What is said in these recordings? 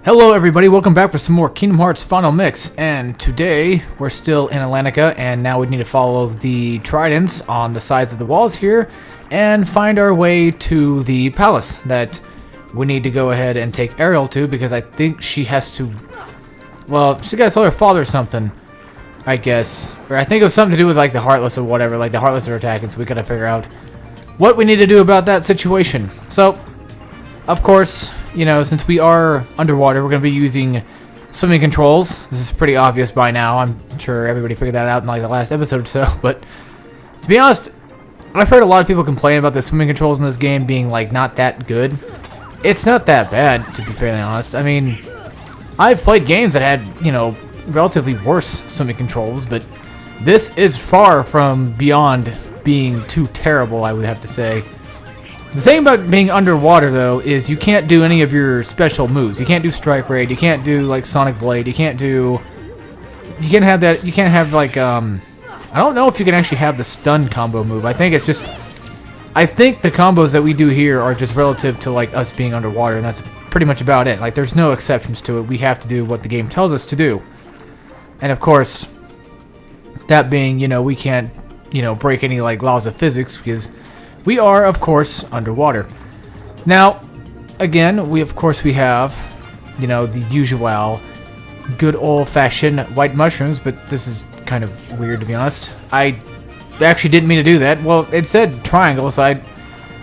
Hello everybody, welcome back for some more Kingdom Hearts Final Mix, and today we're still in Atlantica, and now we need to follow the tridents on the sides of the walls here, and find our way to the palace that we need to go ahead and take Ariel to, because I think she has to, well, she got to tell her father something, I guess, or I think it was something to do with like the Heartless or whatever, like the Heartless are attacking, so we gotta figure out what we need to do about that situation. So, of course, you know, since we are underwater, we're going to be using swimming controls. This is pretty obvious by now. I'm sure everybody figured that out in like the last episode or so. But to be honest, I've heard a lot of people complain about the swimming controls in this game being like not that good. It's not that bad, to be fairly honest. I mean, I've played games that had, you know, relatively worse swimming controls, but this is far from beyond being too terrible, I would have to say. The thing about being underwater, though, is you can't do any of your special moves. You can't do Strike Raid. You can't do, like, Sonic Blade. You can't do... You can't have that... You can't have, like, I don't know if you can actually have the stun combo move. I think it's just... I think the combos that we do here are just relative to, like, us being underwater, and that's pretty much about it. Like, there's no exceptions to it. We have to do what the game tells us to do. And, of course, that being, you know, we can't, you know, break any, like, laws of physics, because... we are, of course, underwater. Now, again, we have, you know, the usual good old-fashioned white mushrooms, but this is kind of weird, to be honest. I actually didn't mean to do that. Well, it said triangle, so I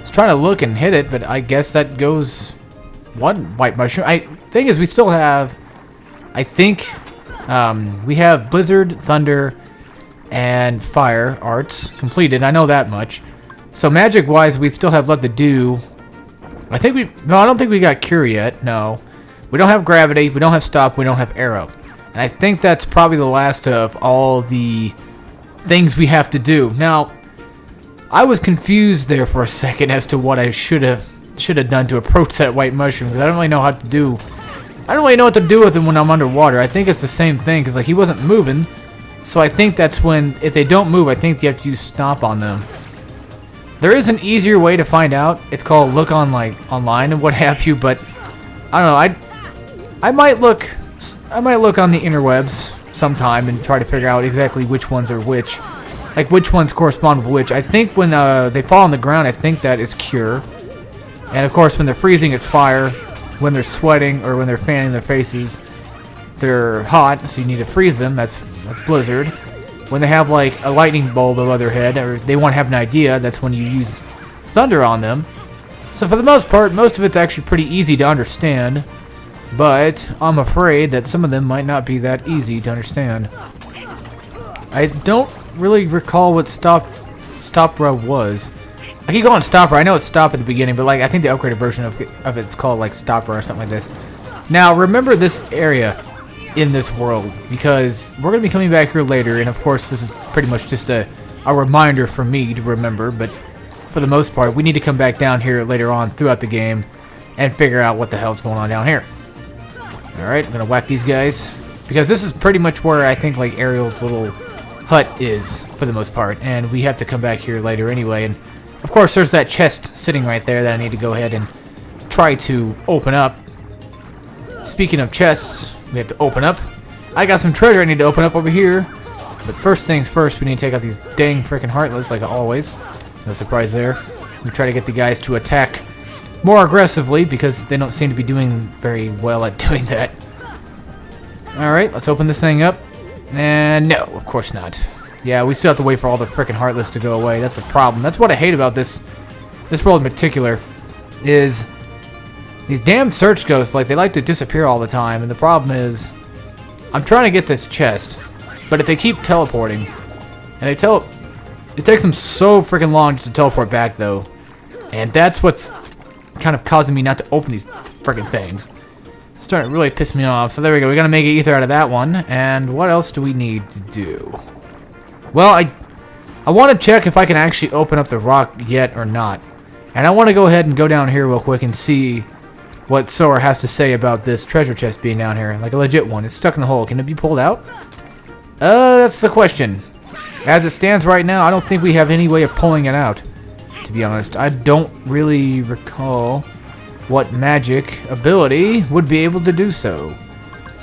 was trying to look and hit it, but I guess that goes one white mushroom. Thing is, we still have, I think, we have Blizzard, Thunder, and Fire arts completed. I know that much. So magic-wise, we still have left to do. I don't think we got Cure yet. No, we don't have Gravity. We don't have Stop. We don't have Arrow. And I think that's probably the last of all the things we have to do. Now, I was confused there for a second as to what I should have done to approach that white mushroom, because I don't really know how to do. I don't really know what to do with him when I'm underwater. I think it's the same thing, because like he wasn't moving. So I think that's when, if they don't move, I think you have to use Stomp on them. There is an easier way to find out. It's called look on online and what have you, but I don't know. I might look on the interwebs sometime and try to figure out exactly which ones are which, like which ones correspond with which. I think when they fall on the ground, I think that is Cure, and of course when they're freezing, it's Fire. When they're sweating or when they're fanning their faces, they're hot, so you need to freeze them. That's Blizzard. When they have like a lightning bolt above their head, or they want to have an idea, that's when you use Thunder on them. So for the most part, most of it's actually pretty easy to understand, but I'm afraid that some of them might not be that easy to understand. I don't really recall what Stopra was. I keep calling it Stopra. I know it's Stop at the beginning, but like I think the upgraded version of it's called like Stopra or something like this. Now remember this area in this world, because we're going to be coming back here later, and of course this is pretty much just a reminder for me to remember, but for the most part we need to come back down here later on throughout the game and figure out what the hell's going on down here. Alright, I'm going to whack these guys, because this is pretty much where I think like Ariel's little hut is for the most part, and we have to come back here later anyway, and of course there's that chest sitting right there that I need to go ahead and try to open up. Speaking of chests, we have to open up. I got some treasure I need to open up over here. But first things first, we need to take out these dang freaking Heartless, like always. No surprise there. We try to get the guys to attack more aggressively, because they don't seem to be doing very well at doing that. Alright, let's open this thing up. And no, of course not. Yeah, we still have to wait for all the freaking Heartless to go away. That's the problem. That's what I hate about this world in particular, is these damn search ghosts, like, they like to disappear all the time, and the problem is, I'm trying to get this chest, but if they keep teleporting, and it takes them so freaking long just to teleport back, though, and that's what's kind of causing me not to open these freaking things. It's starting to really piss me off. So there we go, we gotta make an ether out of that one, and what else do we need to do? Well, I want to check if I can actually open up the rock yet or not, and I want to go ahead and go down here real quick and see what Sora has to say about this treasure chest being down here. Like a legit one. It's stuck in the hole. Can it be pulled out? That's the question. As it stands right now, I don't think we have any way of pulling it out, to be honest. I don't really recall what magic ability would be able to do so.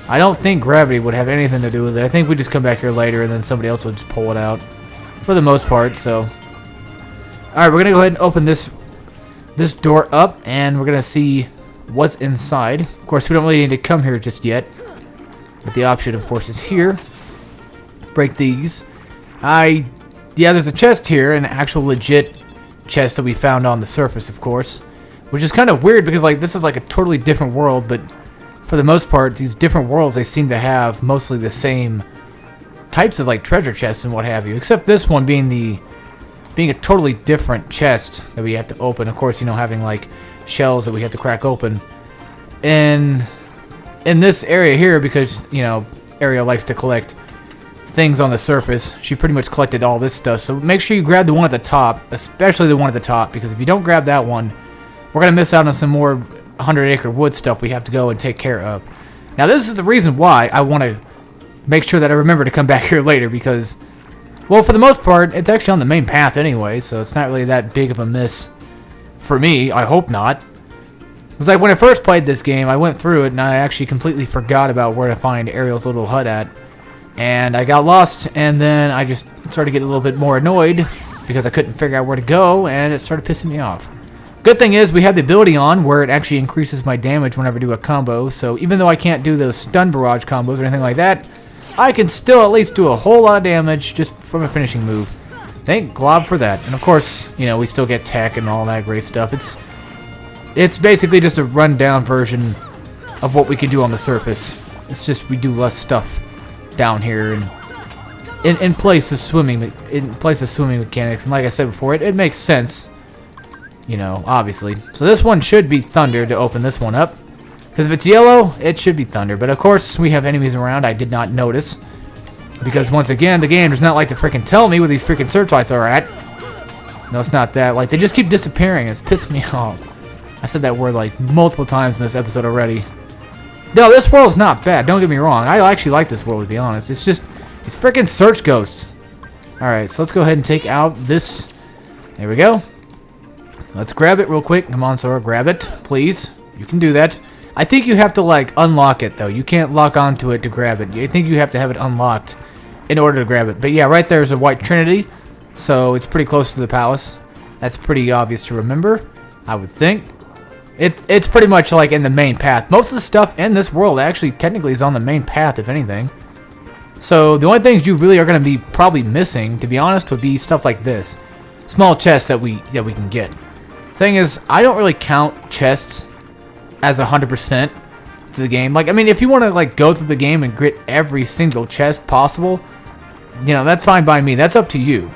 I don't think gravity would have anything to do with it. I think we just come back here later and then somebody else would just pull it out. For the most part, so. Alright, we're going to go ahead and open this door up and we're going to see what's inside. Of course, we don't really need to come here just yet. But the option, of course, is here. Break these. Yeah, there's a chest here, an actual legit chest that we found on the surface, of course. Which is kind of weird because, like, this is like a totally different world, but for the most part, these different worlds, they seem to have mostly the same types of, like, treasure chests and what have you. Except this one being a totally different chest that we have to open. Of course, you know, having, like, shells that we have to crack open. And in this area here, because, you know, Ariel likes to collect things on the surface, she pretty much collected all this stuff. So make sure you grab the one at the top, especially the one at the top, because if you don't grab that one, we're going to miss out on some more 100-acre wood stuff we have to go and take care of. Now, this is the reason why I want to make sure that I remember to come back here later, because, well, for the most part, it's actually on the main path anyway, so it's not really that big of a miss for me. I hope not. It was like when I first played this game, I went through it, and I actually completely forgot about where to find Ariel's little hut at. And I got lost, and then I just started getting a little bit more annoyed because I couldn't figure out where to go, and it started pissing me off. Good thing is we have the ability on where it actually increases my damage whenever I do a combo, so even though I can't do those stun barrage combos or anything like that, I can still at least do a whole lot of damage just from a finishing move. Thank Glob for that. And of course, you know, we still get tech and all that great stuff. It's basically just a rundown version of what we can do on the surface. It's just we do less stuff down here and in place of swimming mechanics. And like I said before, it makes sense. You know, obviously. So this one should be thunder to open this one up. Because if it's yellow, it should be thunder. But of course, we have enemies around I did not notice. Because once again, the game does not like to freaking tell me where these freaking searchlights are at. No, it's not that. Like, they just keep disappearing. It's pissed me off. I said that word like multiple times in this episode already. No, this world's not bad. Don't get me wrong. I actually like this world, to be honest. It's just these freaking search ghosts. Alright, so let's go ahead and take out this. There we go. Let's grab it real quick. Come on, Sora, grab it, please. You can do that. I think you have to, like, unlock it, though. You can't lock onto it to grab it. I think you have to have it unlocked in order to grab it. But yeah, right there's a white trinity, so it's pretty close to the palace. That's pretty obvious to remember, I would think. It's pretty much, like, in the main path. Most of the stuff in this world actually technically is on the main path, if anything. So the only things you really are going to be probably missing, to be honest, would be stuff like this. Small chests that we can get. Thing is, I don't really count chests as 100% to the game. Like, I mean, if you want to, like, go through the game and get every single chest possible, you know, that's fine by me. That's up to you.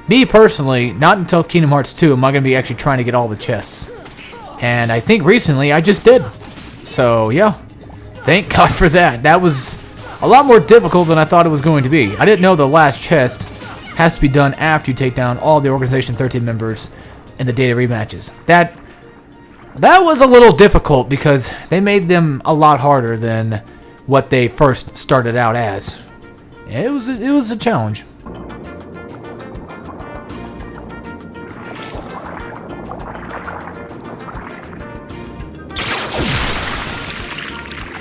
Me, personally, not until Kingdom Hearts 2 am I going to be actually trying to get all the chests. And I think recently I just did. So, yeah. Thank God for that. That was a lot more difficult than I thought it was going to be. I didn't know the last chest has to be done after you take down all the Organization 13 members in the data rematches. That was a little difficult because they made them a lot harder than what they first started out as. It was a challenge.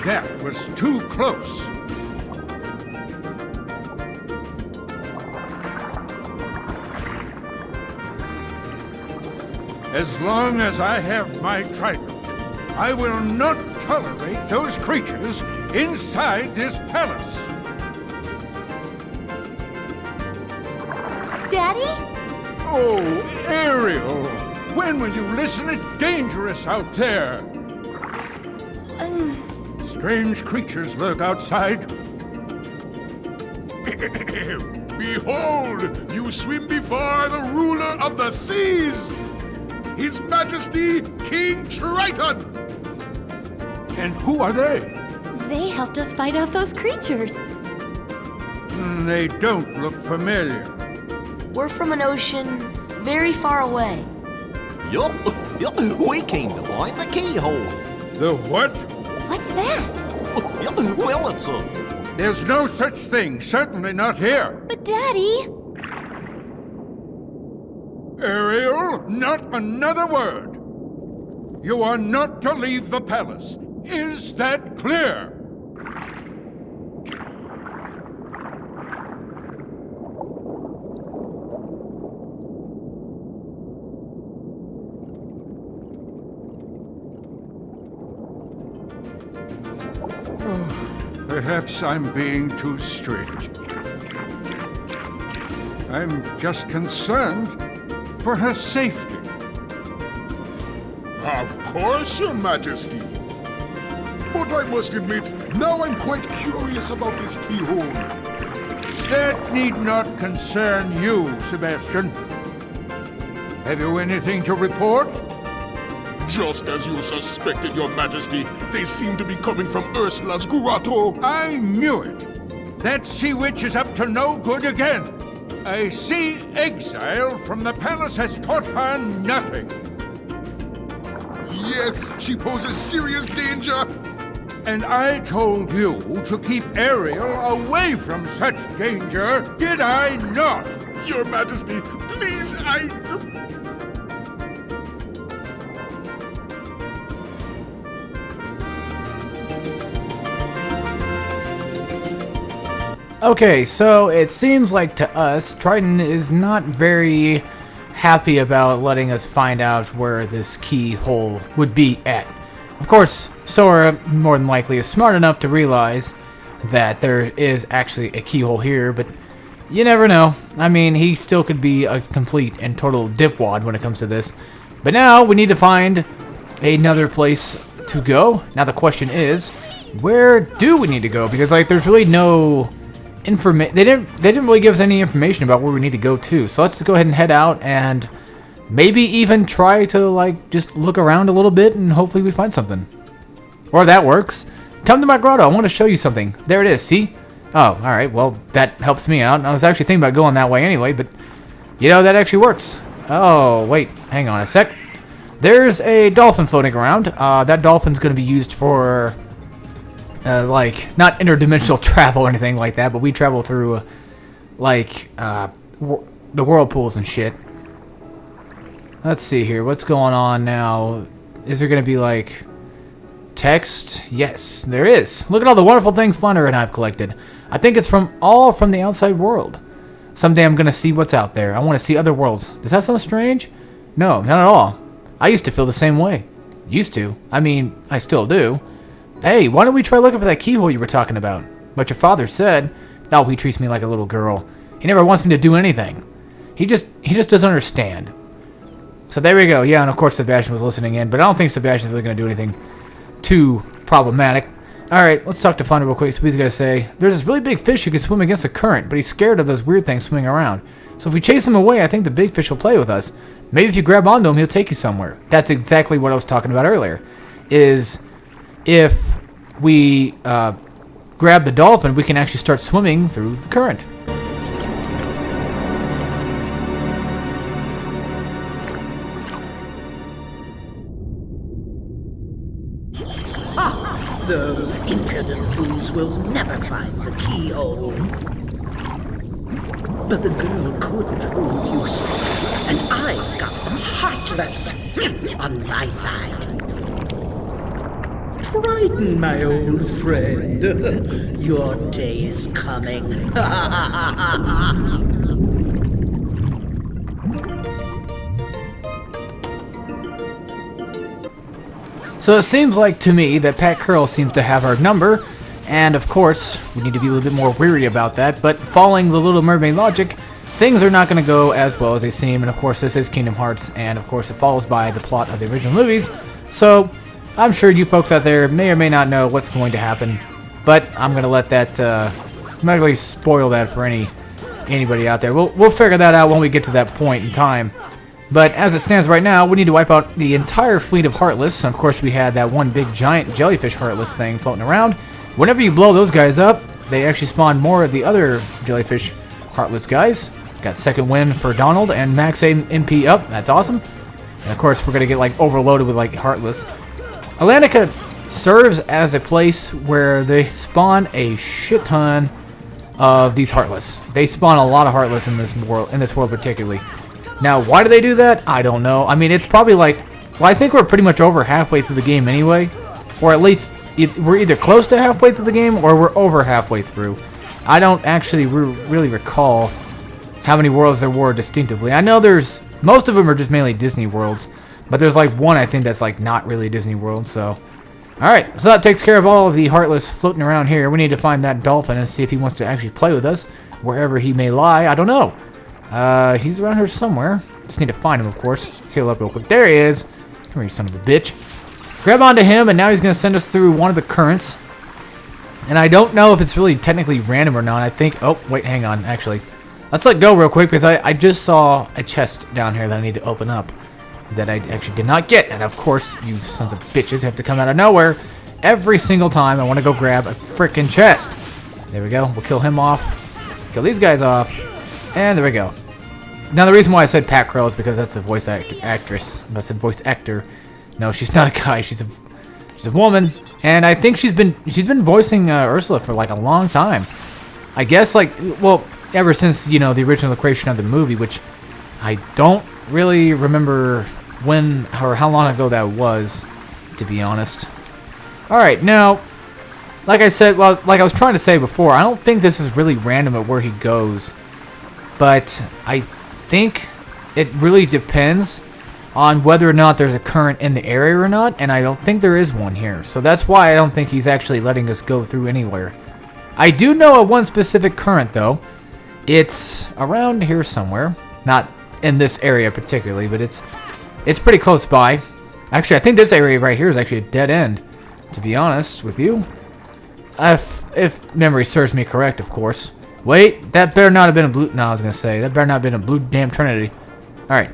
That was too close. As long as I have my trident, I will not tolerate those creatures inside this palace. Daddy? Oh, Ariel! When will you listen? It's dangerous out there. Strange creatures lurk outside. Behold, you swim before the ruler of the seas, His Majesty King Triton. And who are they? They helped us fight off those creatures. They don't look familiar. We're from an ocean very far away. Yup, we came to find the keyhole. The what? What's that? Well, it's a... There's no such thing, certainly not here. But Daddy... Ariel, not another word. You are not to leave the palace. Is that clear? Perhaps I'm being too strict. I'm just concerned for her safety. Of course, Your Majesty. But I must admit, now I'm quite curious about this keyhole. That need not concern you, Sebastian. Have you anything to report? Just as you suspected, Your Majesty, they seem to be coming from Ursula's grotto. I knew it. That sea witch is up to no good again. A sea exile from the palace has taught her nothing. Yes, she poses serious danger. And I told you to keep Ariel away from such danger, did I not? Your Majesty, please, Okay, so it seems like to us, Triton is not very happy about letting us find out where this keyhole would be at. Of course, Sora more than likely is smart enough to realize that there is actually a keyhole here, but you never know. I mean, he still could be a complete and total dipwad when it comes to this. But now we need to find another place to go. Now the question is, where do we need to go? Because like, there's really no information. They didn't really give us any information about where we need to go to. So let's go ahead and head out and maybe even try to like just look around a little bit and hopefully we find something. Or that works. Come to my grotto. I want to show you something. There it is. See? Oh, all right. Well, that helps me out. I was actually thinking about going that way anyway, but you know that actually works. Oh, wait. Hang on a sec. There's a dolphin floating around. That dolphin's going to be used for like not interdimensional travel or anything like that, but we travel through like the whirlpools and shit. Let's see here. What's going on now? Is there going to be like text? Yes, there is. Look at all the wonderful things Flounder and I've collected. I think it's all from the outside world. Someday I'm going to see what's out there. I want to see other worlds. Does that sound strange? No, not at all. I used to feel the same way. Used to. I mean, I still do. Hey, why don't we try looking for that keyhole you were talking about? But your father said, oh, he treats me like a little girl. He never wants me to do anything. He just doesn't understand. So there we go. Yeah, and of course Sebastian was listening in, but I don't think Sebastian's really going to do anything too problematic. Alright, let's talk to Flounder real quick. So he's going to say, there's this really big fish who can swim against the current, but he's scared of those weird things swimming around. So if we chase him away, I think the big fish will play with us. Maybe if you grab onto him, he'll take you somewhere. That's exactly what I was talking about earlier. Is if we grab the dolphin, we can actually start swimming through the current. Those impudent fools will never find the keyhole. But the girl could prove useful, and I've got the Heartless on my side. Triton, my old friend, your day is coming. So it seems like to me that Pat Curl seems to have our number, and of course, we need to be a little bit more weary about that, but following the Little Mermaid logic, things are not going to go as well as they seem, and of course this is Kingdom Hearts, and of course it follows by the plot of the original movies, so I'm sure you folks out there may or may not know what's going to happen, but I'm going to let that, I'm not going to spoil that for anybody out there. We'll figure that out when we get to that point in time. But as it stands right now, we need to wipe out the entire fleet of Heartless. And of course, we had that one big giant jellyfish Heartless thing floating around. Whenever you blow those guys up, they actually spawn more of the other jellyfish Heartless guys. Got second win for Donald and Max MP up. That's awesome. And of course, we're going to get like overloaded with like Heartless. Atlantica serves as a place where they spawn a shit ton of these Heartless. They spawn a lot of Heartless in this world particularly. Now, why do they do that? I don't know. I mean, it's probably like Well, I think we're pretty much over halfway through the game anyway. Or at least we're either close to halfway through the game or we're over halfway through. I don't actually really recall how many worlds there were distinctively. I know most of them are just mainly Disney worlds. But there's like one I think that's like not really a Disney world, so. Alright, so that takes care of all of the Heartless floating around here. We need to find that dolphin and see if he wants to actually play with us. Wherever he may lie, I don't know. He's around here somewhere. Just need to find him, of course. Let's heal up real quick. There he is. Come here, you son of a bitch. Grab onto him, and now he's going to send us through one of the currents. And I don't know if it's really technically random or not. I think... Oh, wait, hang on, actually. Let's let go real quick, because I just saw a chest down here that I need to open up. That I actually did not get. And of course, you sons of bitches have to come out of nowhere every single time I want to go grab a freaking chest. There we go. We'll kill him off. Kill these guys off. And there we go. Now, the reason why I said Pat Crow is because that's the voice actress. I said voice actor. No, she's not a guy. She's a woman. And I think she's been voicing Ursula for like a long time. I guess like, well, ever since, you know, the original creation of the movie, which I don't really remember when or how long ago that was, to be honest. Alright, now, like I said, well, like I was trying to say before, I don't think this is really random at where he goes. But I think it really depends on whether or not there's a current in the area or not, and I don't think there is one here. So that's why I don't think he's actually letting us go through anywhere. I do know of one specific current, though. It's around here somewhere. Not in this area particularly, but it's pretty close by. Actually, I think this area right here is actually a dead end, to be honest with you. If memory serves me correct, of course. Wait, that better not have been a blue... No, I was going to say, that better not have been a blue damn trinity. Alright.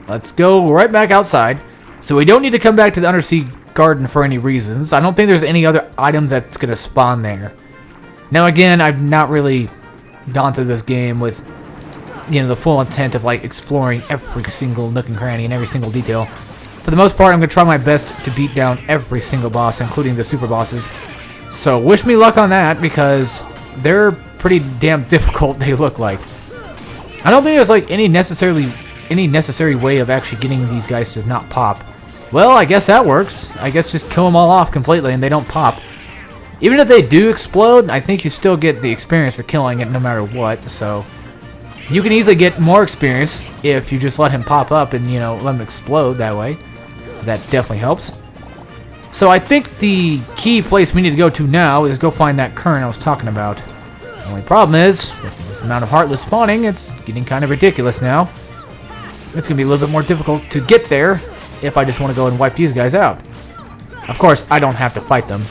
Let's go right back outside. So we don't need to come back to the undersea garden for any reasons. I don't think there's any other items that's going to spawn there. Now again, I've not really gone through this game with, you know, the full intent of like exploring every single nook and cranny and every single detail. For the most part, I'm going to try my best to beat down every single boss, including the super bosses. So wish me luck on that, because they're pretty damn difficult, they look like. I don't think there's like any necessary way of actually getting these guys to not pop. Well, I guess that works. I guess just kill them all off completely and they don't pop. Even if they do explode, I think you still get the experience for killing it no matter what, so... You can easily get more experience if you just let him pop up and, you know, let him explode that way. That definitely helps. So I think the key place we need to go to now is go find that current I was talking about. The only problem is, with this amount of Heartless spawning, it's getting kind of ridiculous now. It's going to be a little bit more difficult to get there if I just want to go and wipe these guys out. Of course, I don't have to fight them.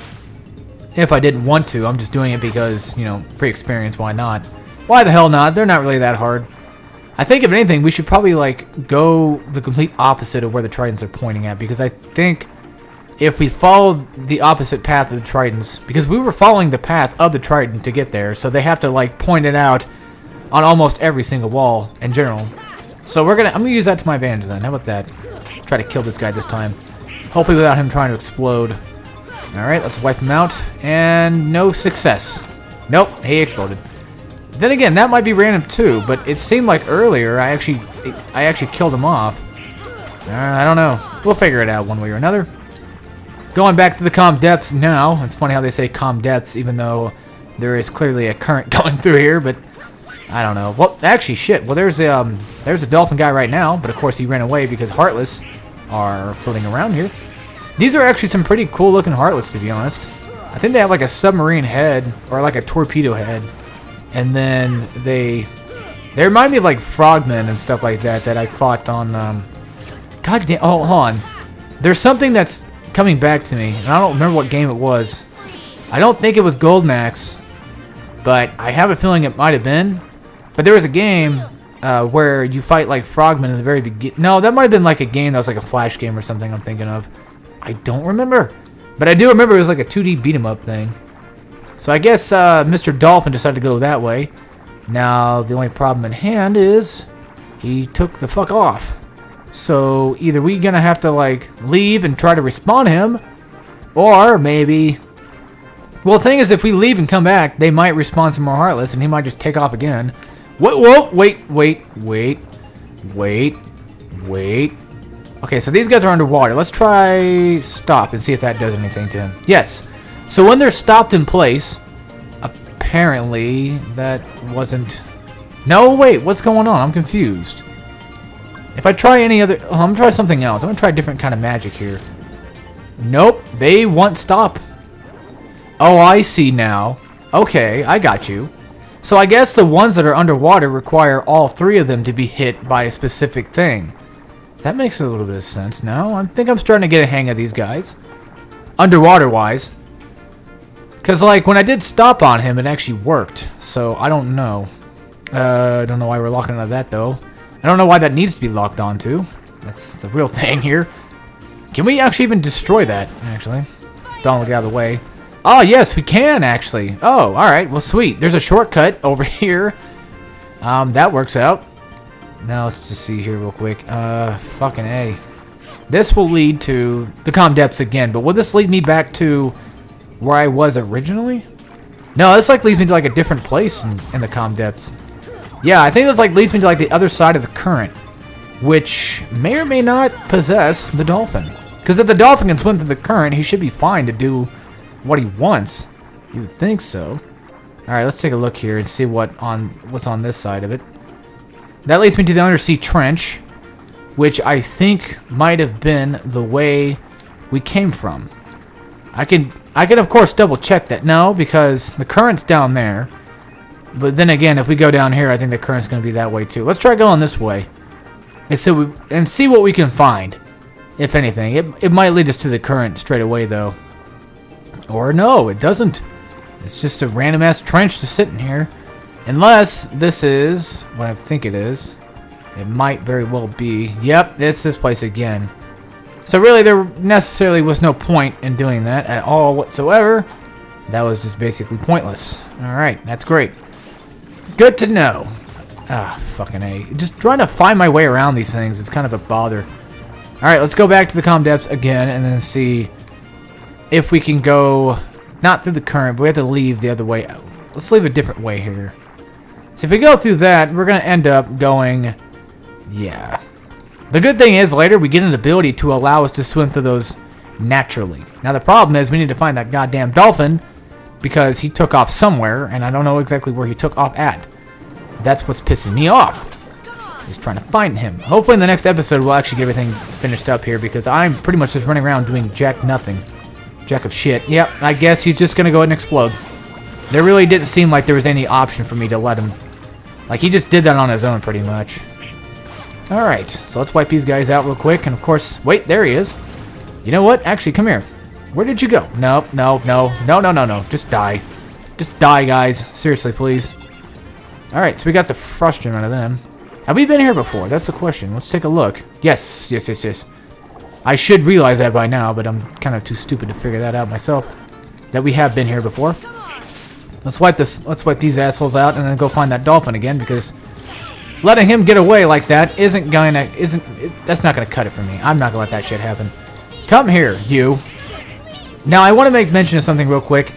If I didn't want to, I'm just doing it because, you know, free experience, why not? Why the hell not? They're not really that hard. I think, if anything, we should probably, like, go the complete opposite of where the Tritons are pointing at, because I think if we follow the opposite path of the Tritons, because we were following the path of the Triton to get there, so they have to, like, point it out on almost every single wall in general. So I'm gonna use that to my advantage then. How about that? Try to kill this guy this time. Hopefully without him trying to explode. Alright, let's wipe him out. And no success. Nope, he exploded. Then again, that might be random too, but it seemed like earlier I actually killed him off. I don't know. We'll figure it out one way or another. Going back to the calm depths now. It's funny how they say calm depths, even though there is clearly a current going through here, but I don't know. Well, actually, shit. Well, there's a dolphin guy right now, but of course he ran away because Heartless are floating around here. These are actually some pretty cool looking Heartless, to be honest. I think they have like a submarine head or like a torpedo head. And then they remind me of like frogmen and stuff like that I fought on, God damn, oh, hold on. There's something that's coming back to me, and I don't remember what game it was. I don't think it was Golden Axe, but I have a feeling it might have been. But there was a game where you fight like frogmen in the very beginning. No, that might have been like a game that was like a Flash game or something I'm thinking of. I don't remember. But I do remember it was like a 2D beat-em-up thing. So I guess Mr. Dolphin decided to go that way. Now, the only problem at hand is he took the fuck off. So either we're going to have to, like, leave and try to respawn him, or maybe... Well, the thing is, if we leave and come back, they might respawn some more Heartless, and he might just take off again. Whoa, wait. Okay, so these guys are underwater. Let's try stop and see if that does anything to him. Yes. So when they're stopped in place, apparently that wasn't... No, wait, what's going on? I'm confused. If I try any other... Oh, I'm going to try something else. I'm going to try a different kind of magic here. Nope, they won't stop. Oh, I see now. Okay, I got you. So I guess the ones that are underwater require all three of them to be hit by a specific thing. That makes a little bit of sense now. I think I'm starting to get a hang of these guys. Underwater-wise. Because, like, when I did stop on him, it actually worked. So, I don't know. I don't know why we're locking onto that, though. I don't know why that needs to be locked onto. That's the real thing here. Can we actually even destroy that, actually? Don't get out of the way. Oh, yes, we can, actually. Oh, alright. Well, sweet. There's a shortcut over here. That works out. Now, let's just see here real quick. Fucking A. This will lead to the calm depths again, but will this lead me back to where I was originally? No, this, like, leads me to, like, a different place in the calm depths. Yeah, I think this, like, leads me to, like, the other side of the current, which may or may not possess the dolphin. Because if the dolphin can swim through the current, he should be fine to do what he wants. You would think so. Alright, let's take a look here and see what's on this side of it. That leads me to the undersea trench, which I think might have been the way we came from. I can of course double check that. No, because the current's down there. But then again, if we go down here, I think the current's going to be that way too. Let's try going this way. And see what we can find. If anything. It might lead us to the current straight away though. Or no, it doesn't. It's just a random ass trench just sitting here. Unless this is what I think it is. It might very well be. Yep, it's this place again. So really there necessarily was no point in doing that at all whatsoever. That was just basically pointless. Alright, that's great. Good to know. Ah, fucking A. Just trying to find my way around these things is kind of a bother. Alright, let's go back to the calm depths again and then see if we can go not through the current, but we have to leave the other way. Let's leave a different way here. So if we go through that, we're going to end up going... Yeah. The good thing is, later we get an ability to allow us to swim through those naturally. Now the problem is we need to find that goddamn dolphin because he took off somewhere, and I don't know exactly where he took off at. That's what's pissing me off. Just trying to find him. Hopefully in the next episode we'll actually get everything finished up here because I'm pretty much just running around doing jack nothing. Jack of shit. Yep, I guess he's just going to go ahead and explode. There really didn't seem like there was any option for me to let him. Like, he just did that on his own, pretty much. Alright, so let's wipe these guys out real quick. And, of course, wait, there he is. You know what? Actually, come here. Where did you go? No, no, no. No, no, no, no. Just die. Just die, guys. Seriously, please. Alright, so we got the frustrum out of them. Have we been here before? That's the question. Let's take a look. Yes, yes, yes, yes. I should realize that by now, but I'm kind of too stupid to figure that out myself. That we have been here before. Let's wipe these assholes out and then go find that dolphin again because letting him get away like that that's not gonna cut it for me. I'm not gonna let that shit happen. Come here, you. Now I want to make mention of something real quick.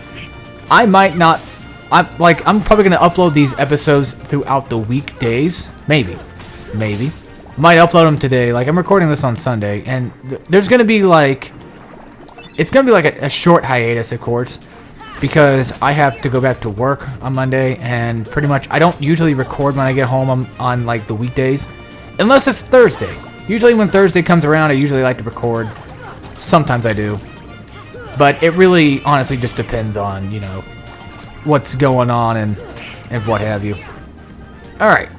I'm probably gonna upload these episodes throughout the weekdays. Maybe. Might upload them today. Like, I'm recording this on Sunday, and there's gonna be like, it's gonna be like a short hiatus, of course, because I have to go back to work on Monday, and pretty much I don't usually record when I get home on like the weekdays, unless it's Thursday. Usually when Thursday comes around, I usually like to record. Sometimes I do, but it really, honestly, just depends on, you know, what's going on and what have you. All right.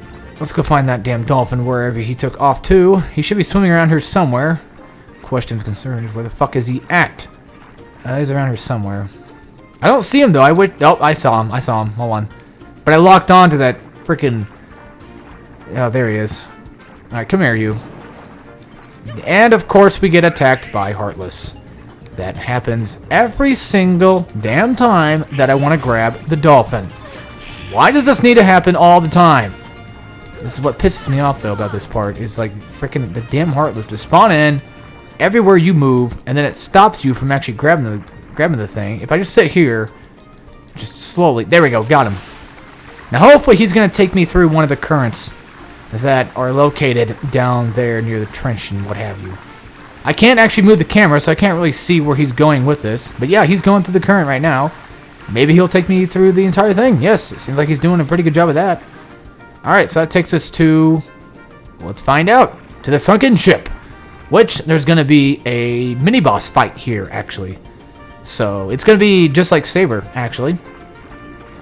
Let's go find that damn dolphin wherever he took off to. He should be swimming around here somewhere. Question of concern is where the fuck is he at? He's around here somewhere. I don't see him though. Oh, I saw him. Hold on. But I locked on to that freaking... Oh, there he is. Alright, come here, you. And of course we get attacked by Heartless. That happens every single damn time that I want to grab the dolphin. Why does this need to happen all the time? This is what pisses me off, though, about this part. Is like freaking the damn Heartless just spawn in everywhere you move, and then it stops you from actually grabbing the thing. If I just sit here, just slowly, there we go, got him. Now, hopefully, he's gonna take me through one of the currents that are located down there near the trench and what have you. I can't actually move the camera, so I can't really see where he's going with this. But yeah, he's going through the current right now. Maybe he'll take me through the entire thing. Yes, it seems like he's doing a pretty good job of that. Alright, so that takes us to... let's find out. To the sunken ship. Which, there's going to be a mini-boss fight here, actually. So, it's going to be just like Saber, actually.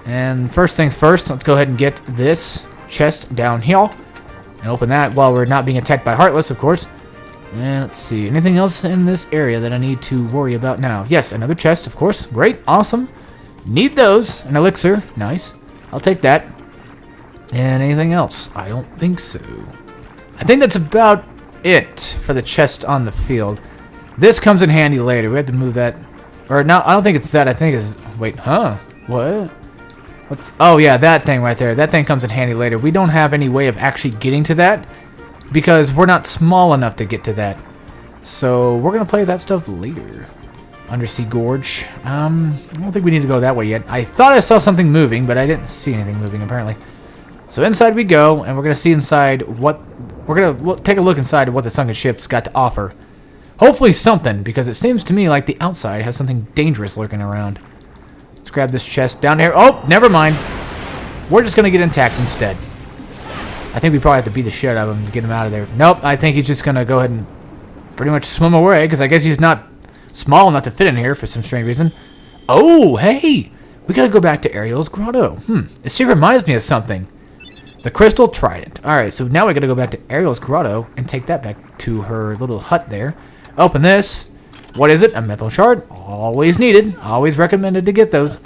And first things first, let's go ahead and get this chest down here. And open that while we're not being attacked by Heartless, of course. And let's see, anything else in this area that I need to worry about now? Yes, another chest, of course. Great, awesome. Need those. An elixir, nice. I'll take that. And anything else? I don't think so. I think that's about it for the chest on the field. This comes in handy later. We have to move that. Or no, I don't think it's that. I think it's... wait, huh? What? What's... oh, yeah, that thing right there. That thing comes in handy later. We don't have any way of actually getting to that because we're not small enough to get to that. So we're going to play that stuff later. Undersea Gorge. I don't think we need to go that way yet. I thought I saw something moving, but I didn't see anything moving, apparently. So inside we go, and we're going to see inside what... we're going to take a look inside of what the sunken ship's got to offer. Hopefully something, because it seems to me like the outside has something dangerous lurking around. Let's grab this chest down here. Oh, never mind. We're just going to get intact instead. I think we probably have to beat the shit out of him to get him out of there. Nope, I think he's just going to go ahead and pretty much swim away, because I guess he's not small enough to fit in here for some strange reason. Oh, hey! We got to go back to Ariel's grotto. This here reminds me of something. The Crystal Trident. Alright, so now we got to go back to Ariel's grotto and take that back to her little hut there. Open this. What is it? A mithril shard. Always needed. Always recommended to get those.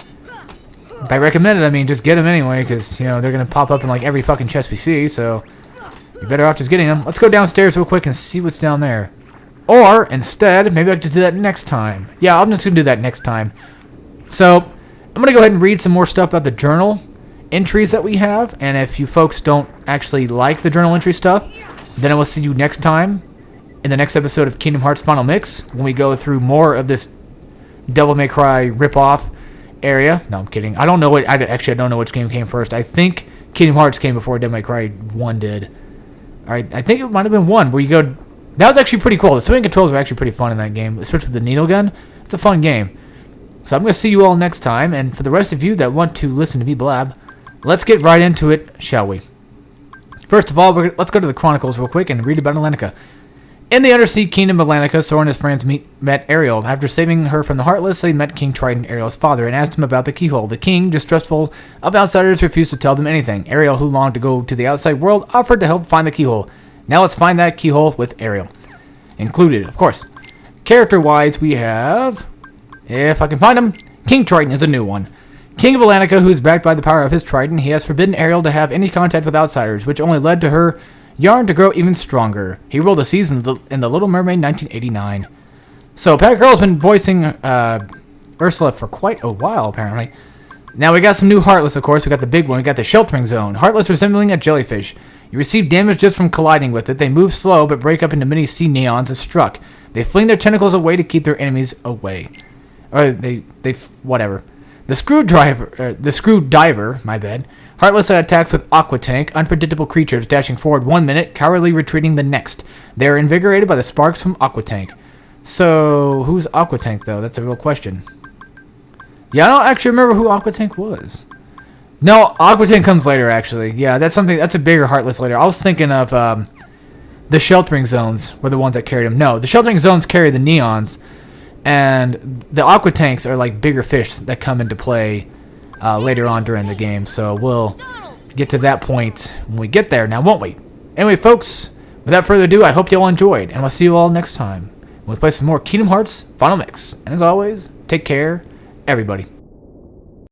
By recommended, I mean just get them anyway, because, you know, they're going to pop up in like every fucking chest we see, so you're better off just getting them. Let's go downstairs real quick and see what's down there. Or, instead, maybe I could just do that next time. Yeah, I'm just going to do that next time. So, I'm going to go ahead and read some more stuff about the journal entries that we have, and if you folks don't actually like the journal entry stuff, then I will see you next time in the next episode of Kingdom Hearts Final Mix when we go through more of this Devil May Cry ripoff area. No, I'm kidding. I don't know what... I don't know which game came first. I think Kingdom Hearts came before Devil May Cry 1 did. Alright, I think it might have been 1 where you go... that was actually pretty cool. The swing controls were actually pretty fun in that game, especially with the needle gun. It's a fun game. So I'm going to see you all next time, and for the rest of you that want to listen to me blab, let's get right into it, shall we? First of all, let's go to the Chronicles real quick and read about Atlantica. In the undersea kingdom of Atlantica, Sora and his friends met Ariel. After saving her from the Heartless, they met King Triton, Ariel's father, and asked him about the keyhole. The king, distrustful of outsiders, refused to tell them anything. Ariel, who longed to go to the outside world, offered to help find the keyhole. Now let's find that keyhole with Ariel. Included, of course. Character-wise, we have... if I can find him, King Triton is a new one. King of Atlantica, who is backed by the power of his Triton, he has forbidden Ariel to have any contact with outsiders, which only led to her yarn to grow even stronger. He ruled the seas in the Little Mermaid 1989. So, Pat Girl's been voicing Ursula for quite a while, apparently. Now, we got some new Heartless, of course. We got the big one. We got the Sheltering Zone. Heartless resembling a jellyfish. You receive damage just from colliding with it. They move slow, but break up into many sea neons if struck. They fling their tentacles away to keep their enemies away. Or whatever. The Screwdiver, my bad. Heartless attacks with Aqua Tank, unpredictable creatures dashing forward 1 minute, cowardly retreating the next. They are invigorated by the sparks from Aqua Tank. So, who's Aqua Tank, though? That's a real question. Yeah, I don't actually remember who Aqua Tank was. No, Aqua Tank comes later, actually. Yeah, that's a bigger Heartless later. I was thinking of the Sheltering Zones were the ones that carried him. No, the Sheltering Zones carry the Neons, and the Aqua Tanks are like bigger fish that come into play later on during the game. So we'll get to that point when we get there now, won't we? Anyway, folks, without further ado, I hope you all enjoyed, and we'll see you all next time. We'll play some more Kingdom Hearts Final Mix. And as always, take care, everybody.